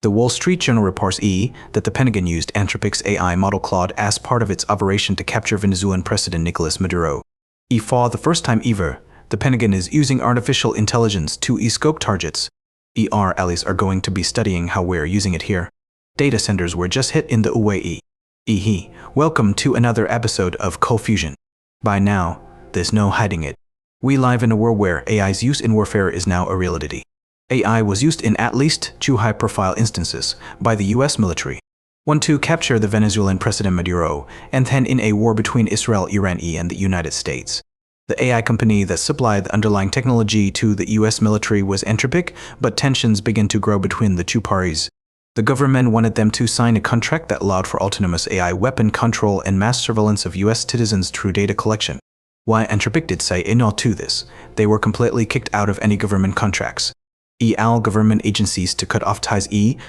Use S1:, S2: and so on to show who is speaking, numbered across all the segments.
S1: The Wall Street Journal reports that the Pentagon used Anthropic's AI model Claude as part of its operation to capture Venezuelan President Nicolas Maduro. For the first time ever, the Pentagon is using artificial intelligence to scope targets. Our allies are going to be studying how we're using it here. Data centers were just hit in the UAE. Welcome to another episode of Cold Fusion. By now, there's no hiding it. We live in a world where AI's use in warfare is now a reality. AI was used in at least 2 high-profile instances by the US military. One to capture the Venezuelan President Maduro, and then in a war between Israel, Iran, and the United States. The AI company that supplied the underlying technology to the US military was Anthropic, but tensions began to grow between the two parties. The government wanted them to sign a contract that allowed for autonomous AI weapon control and mass surveillance of US citizens through data collection. While Anthropic did say no to this, they were completely kicked out of any government contracts. All government agencies to cut off ties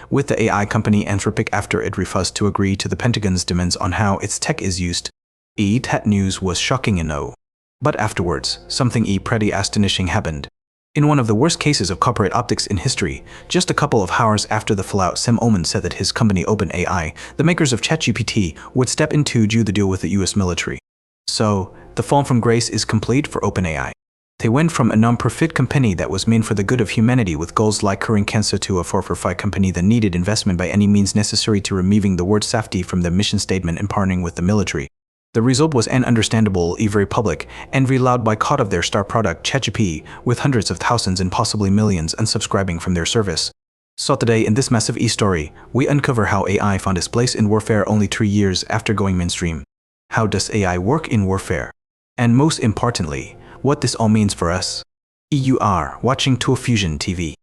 S1: with the AI company Anthropic after it refused to agree to the Pentagon's demands on how its tech is used. That news was shocking and no. But afterwards, something pretty astonishing happened. In one of the worst cases of corporate optics in history, just a couple of hours after the fallout, Sam Altman said that his company OpenAI, the makers of ChatGPT, would step in to do the deal with the US military. So, the fall from grace is complete for OpenAI. They went from a non-profit company that was meant for the good of humanity with goals like curing cancer to a for-profit company that needed investment by any means necessary to removing the word safety from their mission statement and partnering with the military. The result was an understandable, very public, and very loud boycott of their star product, ChatGPT, with hundreds of thousands and possibly millions unsubscribing from their service. So today in this massive story, we uncover how AI found its place in warfare only 3 years after going mainstream. How does AI work in warfare? And most importantly, what this all means for us. You are watching Cold Fusion TV.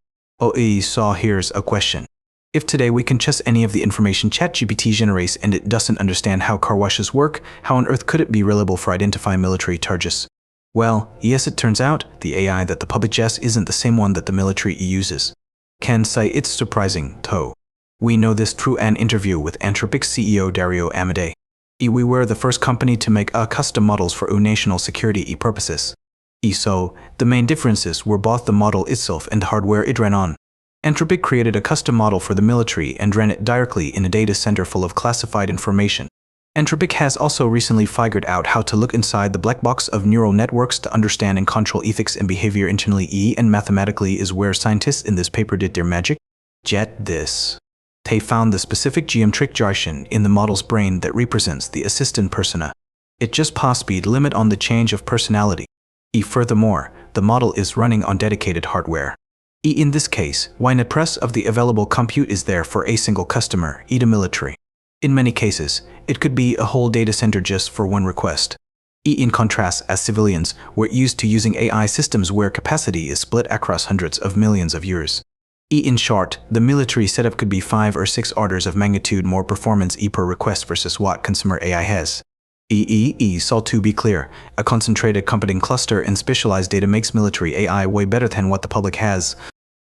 S1: So here's a question. If today we can trust any of the information ChatGPT generates and it doesn't understand how car washes work, how on earth could it be reliable for identifying military targets? Well, yes, it turns out the AI that the public trusts isn't the same one that the military uses. Can say it's surprising, though. We know this through an interview with Anthropic CEO Dario Amodei. We were the first company to make custom models for national security purposes. So, the main differences were both the model itself and the hardware it ran on. Anthropic created a custom model for the military and ran it directly in a data center full of classified information. Anthropic has also recently figured out how to look inside the black box of neural networks to understand and control ethics and behavior internally, and mathematically is where scientists in this paper did their magic. Get this. They found the specific geometric gyration in the model's brain that represents the assistant persona. It just passed speed limit on the change of personality. Furthermore, the model is running on dedicated hardware. In this case, when a press of the available compute is there for a single customer, the military. In many cases, it could be a whole data center just for one request. In contrast, as civilians, we're used to using AI systems where capacity is split across hundreds of millions of years. In short, the military setup could be 5 or 6 orders of magnitude more performance per request versus what consumer AI has. So to be clear, a concentrated computing cluster and specialized data makes military AI way better than what the public has.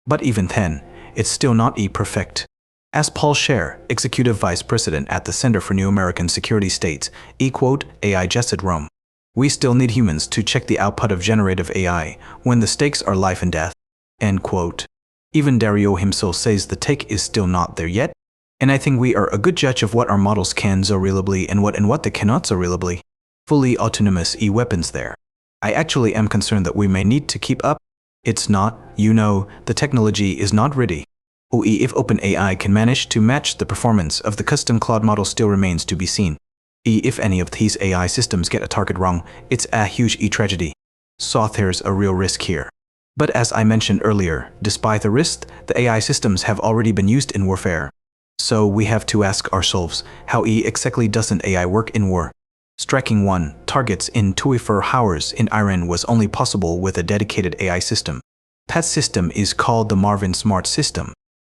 S1: But even then, it's still not perfect. As Paul Scher, Executive Vice President at the Center for New American Security states, quote, AI just at Rome. We still need humans to check the output of generative AI when the stakes are life and death. End quote. Even Dario himself says the tech is still not there yet. And I think we are a good judge of what our models can so reliably and what they cannot so reliably. Fully autonomous weapons there. I actually am concerned that we may need to keep up. It's not, the technology is not ready. If OpenAI can manage to match the performance of the custom Claude model still remains to be seen. If any of these AI systems get a target wrong, it's a huge tragedy. So there's a real risk here. But as I mentioned earlier, despite the risk, the AI systems have already been used in warfare. So we have to ask ourselves, how exactly doesn't AI work in war? Striking 1 targets in 24 hours in Iran was only possible with a dedicated AI system. That system is called the Marvin Smart System.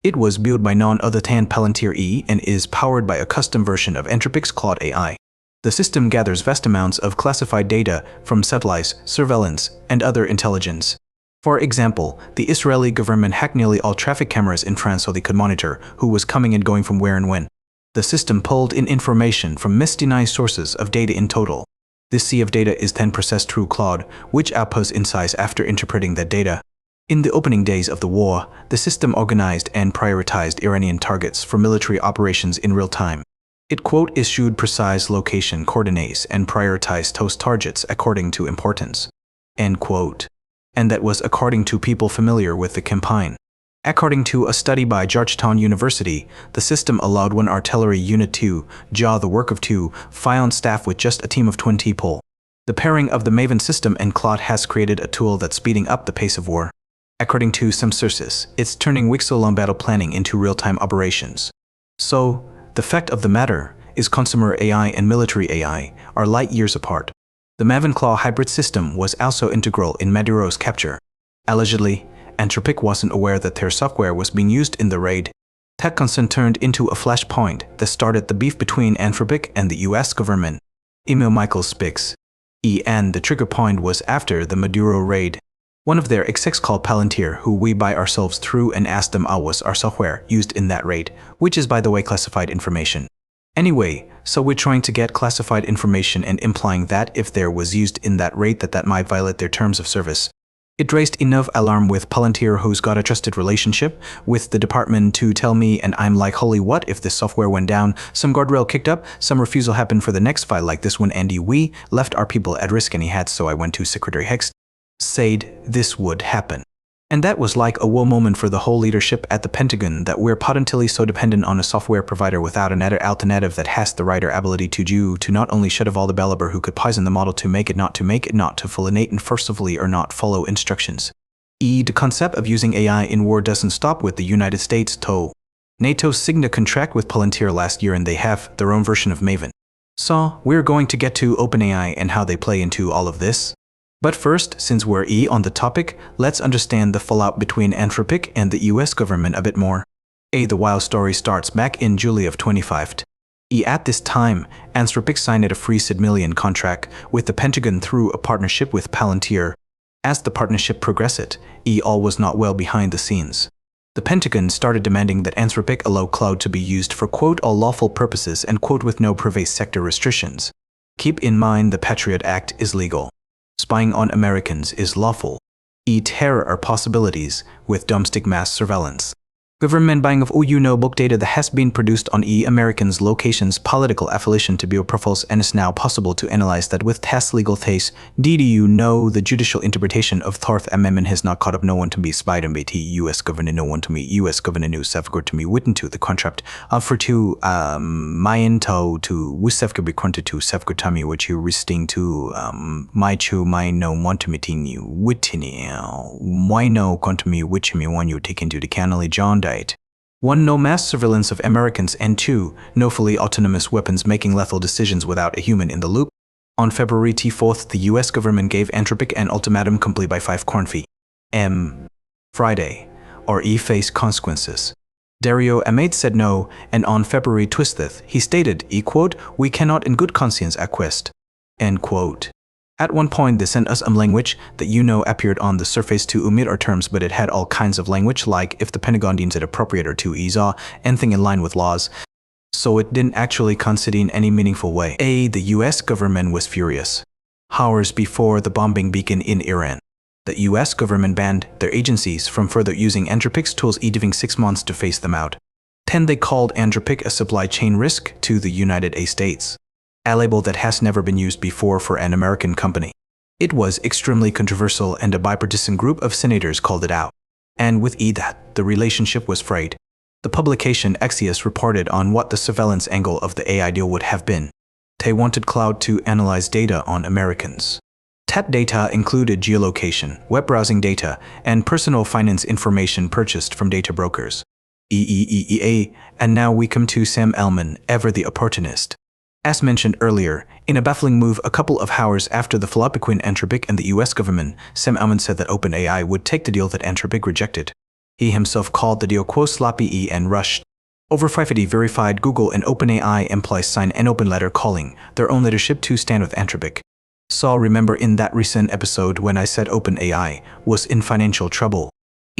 S1: It was built by none other than Palantir and is powered by a custom version of Anthropic's Claude AI. The system gathers vast amounts of classified data from satellites, surveillance, and other intelligence. For example, the Israeli government hacked nearly all traffic cameras in France so they could monitor who was coming and going from where and when. The system pulled in information from 59 sources of data in total. This sea of data is then processed through Claude, which outputs insights after interpreting that data. In the opening days of the war, the system organized and prioritized Iranian targets for military operations in real time. It, quote, issued precise location coordinates and prioritized those targets according to importance, end quote. And that was according to people familiar with the campaign. According to a study by Georgetown University, the system allowed one artillery unit to jaw the work of 2 on staff with just a team of 20 people. The pairing of the Maven system and Claude has created a tool that's speeding up the pace of war. According to some sources, it's turning weeks-long battle planning into real-time operations. So, the fact of the matter is consumer AI and military AI are light years apart. The Maven Claw hybrid system was also integral in Maduro's capture. Allegedly, Anthropic wasn't aware that their software was being used in the raid. That concern turned into a flashpoint that started the beef between Anthropic and the US government. Emil Michaels speaks. And the trigger point was after the Maduro raid. One of their execs called Palantir, who we buy ourselves through, and asked them how was our software used in that raid, which is, by the way, classified information. Anyway, so we're trying to get classified information and implying that if there was used in that raid that might violate their terms of service. It raised enough alarm with Palantir, who's got a trusted relationship with the department, to tell me, and I'm like, holy what, if this software went down, some guardrail kicked up, some refusal happened for the next file like this one, Andy, we left our people at risk, and he had, so I went to Secretary Hicks, said this would happen. And that was like a whoa moment for the whole leadership at the Pentagon, that we're potentially so dependent on a software provider without another alternative that has the right ability to do to not only shut off all developer who could poison the model to make it not to fulminate and forcibly or not follow instructions. The concept of using AI in war doesn't stop with the United States, though. NATO signed a contract with Palantir last year and they have their own version of Maven. So, we're going to get to OpenAI and how they play into all of this. But first, since we're on the topic, let's understand the fallout between Anthropic and the US government a bit more. The wild story starts back in July of 2025. At this time, Anthropic signed a free $1 million contract with the Pentagon through a partnership with Palantir. As the partnership progressed, all was not well behind the scenes. The Pentagon started demanding that Anthropic allow cloud to be used for, quote, all lawful purposes and, quote, with no private sector restrictions. Keep in mind the Patriot Act is legal. Spying on Americans is lawful. Terror are possibilities with domestic mass surveillance. Government buying of book data that has been produced on Americans' locations, political affiliation to bio profiles, and is now possible to analyze that with test legal case. The judicial interpretation of Thorth Amendment has not caught up no one to be spied on BT US government no one to me US government new safeguard to me written to the contract for to mayan to wisafka be quanted to safeguard to me which you resting to my chu my no want to meeting you witini why no quantum me which me one you take into the canally John 1. No mass surveillance of Americans, and 2. No fully autonomous weapons making lethal decisions without a human in the loop. On February 4th, the US government gave Anthropic an ultimatum complete by 5 corn fee. Friday, or face consequences. Dario Amade said no, and on February 20th, he stated, quote, we cannot in good conscience acquiesce, end quote. At one point, they sent us language that appeared on the surface to omit our terms, but it had all kinds of language like if the Pentagon deems it appropriate or to ease anything in line with laws. So it didn't actually consider in any meaningful way. The US government was furious. Hours before the bombing began in Iran, the US government banned their agencies from further using Anthropic's tools, giving 6 months to phase them out. 10. They called Anthropic a supply chain risk to the United States. A label that has never been used before for an American company. It was extremely controversial and a bipartisan group of senators called it out. And with that, the relationship was frayed. The publication Axios reported on what the surveillance angle of the AI deal would have been. They wanted cloud to analyze data on Americans. That data included geolocation, web browsing data, and personal finance information purchased from data brokers. And now we come to Sam Altman, ever the opportunist. As mentioned earlier, in a baffling move a couple of hours after the fallout between Anthropic and the US government, Sam Altman said that OpenAI would take the deal that Anthropic rejected. He himself called the deal quote sloppy and rushed. Over 580 verified Google and OpenAI employees signed an open letter calling their own leadership to stand with Anthropic. So remember in that recent episode when I said OpenAI was in financial trouble.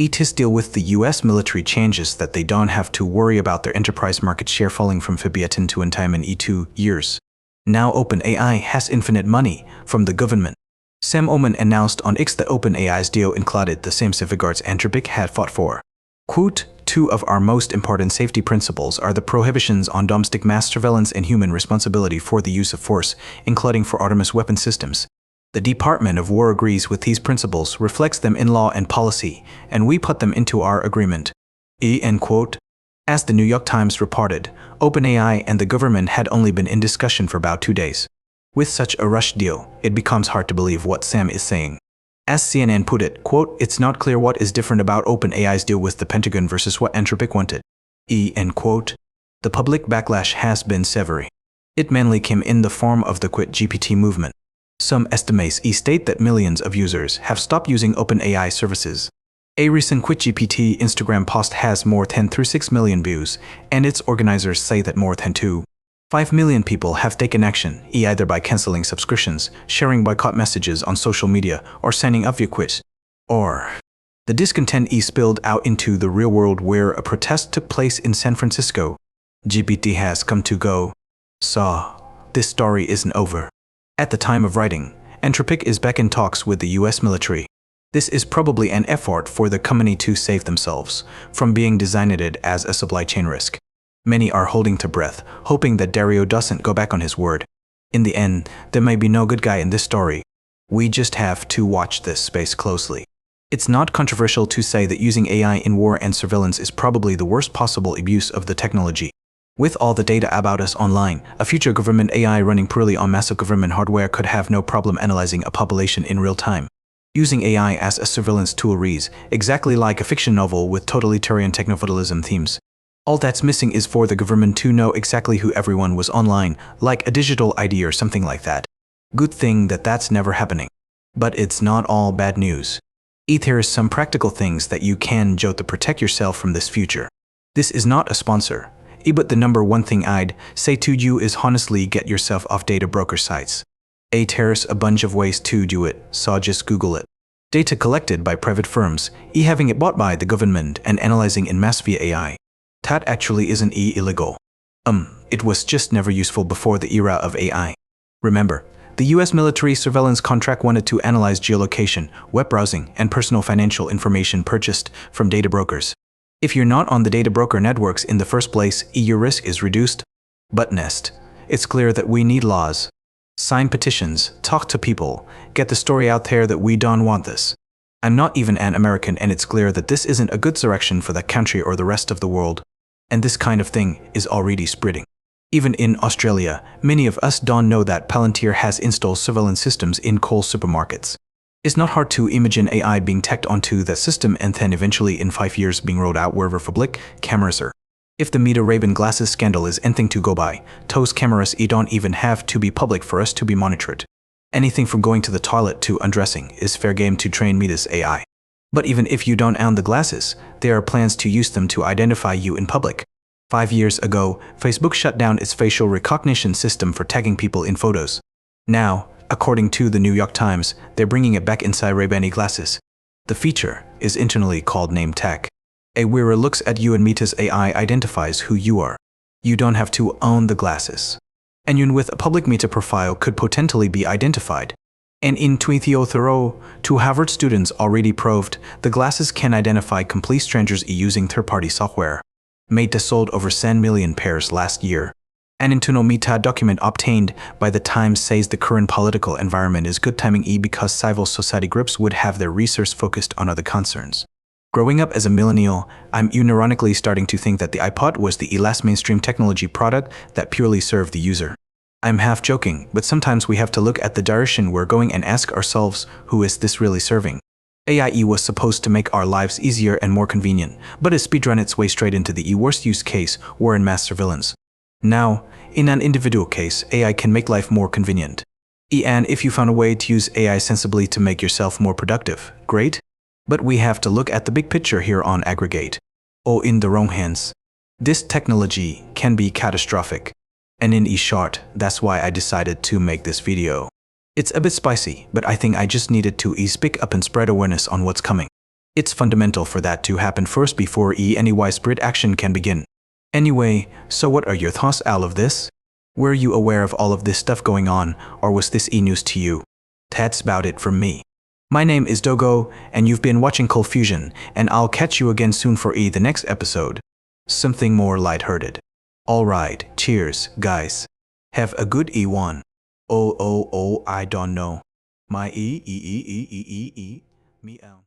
S1: ETIS deal with the US military changes that they don't have to worry about their enterprise market share falling from Fabiatin to time in 2 years. Now OpenAI has infinite money from the government. Sam Altman announced on X that OpenAI's deal included the same safeguards Anthropic had fought for. Quote, "Two of our most important safety principles are the prohibitions on domestic mass surveillance and human responsibility for the use of force, including for autonomous weapon systems. The Department of War agrees with these principles, reflects them in law and policy, and we put them into our agreement." End quote. As the New York Times reported, OpenAI and the government had only been in discussion for about 2 days. With such a rushed deal, it becomes hard to believe what Sam is saying. As CNN put it, quote, "It's not clear what is different about OpenAI's deal with the Pentagon versus what Anthropic wanted." End quote. The public backlash has been severe. It mainly came in the form of the Quit GPT movement. Some estimates state that millions of users have stopped using OpenAI services. A recent Quit GPT Instagram post has more than 6 million views, and its organizers say that more than 2.5 million people have taken action, either by canceling subscriptions, sharing boycott messages on social media, or signing up via Quit. Or the discontent spilled out into the real world where a protest took place in San Francisco. GPT has come to go. So, this story isn't over. At the time of writing, Anthropic is back in talks with the US military. This is probably an effort for the company to save themselves from being designated as a supply chain risk. Many are holding their breath, hoping that Dario doesn't go back on his word. In the end, there may be no good guy in this story. We just have to watch this space closely. It's not controversial to say that using AI in war and surveillance is probably the worst possible abuse of the technology. With all the data about us online, a future government AI running purely on massive government hardware could have no problem analyzing a population in real time. Using AI as a surveillance tool reads exactly like a fiction novel with totalitarian technofeudalism themes. All that's missing is for the government to know exactly who everyone was online, like a digital ID or something like that. Good thing that that's never happening. But it's not all bad news. There are some practical things that you can do to protect yourself from this future. This is not a sponsor, but the number one thing I'd say to you is honestly get yourself off data broker sites. There's a bunch of ways to do it, so just Google it. Data collected by private firms, having it bought by the government and analyzing in mass via AI. That actually isn't illegal. It was just never useful before the era of AI. Remember, the US military surveillance contract wanted to analyze geolocation, web browsing, and personal financial information purchased from data brokers. If you're not on the data broker networks in the first place, your risk is reduced. But next, it's clear that we need laws. Sign petitions, talk to people, get the story out there that we don't want this. I'm not even an American, and it's clear that this isn't a good direction for the country or the rest of the world. And this kind of thing is already spreading. Even in Australia, many of us don't know that Palantir has installed surveillance systems in Coles supermarkets. It's not hard to imagine AI being tacked onto that system and then eventually in 5 years being rolled out wherever public cameras are. If the Meta Ray-Ban glasses scandal is anything to go by, those cameras don't even have to be public for us to be monitored. Anything from going to the toilet to undressing is fair game to train Meta's AI. But even if you don't own the glasses, there are plans to use them to identify you in public. 5 years ago, Facebook shut down its facial recognition system for tagging people in photos. Now, according to the New York Times, they're bringing it back inside Ray-Ban glasses. The feature is internally called Name Tag. A wearer looks at you and Meta's AI identifies who you are. You don't have to own the glasses. Anyone with a public Meta profile could potentially be identified. And in 2003, two Harvard students already proved the glasses can identify complete strangers using third-party software. Meta sold over 10 million pairs last year. An internal Meta document obtained by the Times says the current political environment is good timing because civil society groups would have their research focused on other concerns. Growing up as a millennial, I'm unironically starting to think that the iPod was the last mainstream technology product that purely served the user. I'm half joking, but sometimes we have to look at the direction we're going and ask ourselves, who is this really serving? AI was supposed to make our lives easier and more convenient, but it speedrun its way straight into the worst use case, war and mass surveillance. Now, in an individual case, AI can make life more convenient. And if you found a way to use AI sensibly to make yourself more productive, great. But we have to look at the big picture here on aggregate. Or in the wrong hands. This technology can be catastrophic. And in short, that's why I decided to make this video. It's a bit spicy, but I think I just needed to speak up and spread awareness on what's coming. It's fundamental for that to happen first before any widespread action can begin. Anyway, so what are your thoughts out of this? Were you aware of all of this stuff going on, or was this news to you? That's about it from me. My name is Dogo, and you've been watching Cold Fusion, and I'll catch you again soon for the next episode. Something more lighthearted. Alright, cheers, guys. Have a good one. Oh, I don't know. My meow.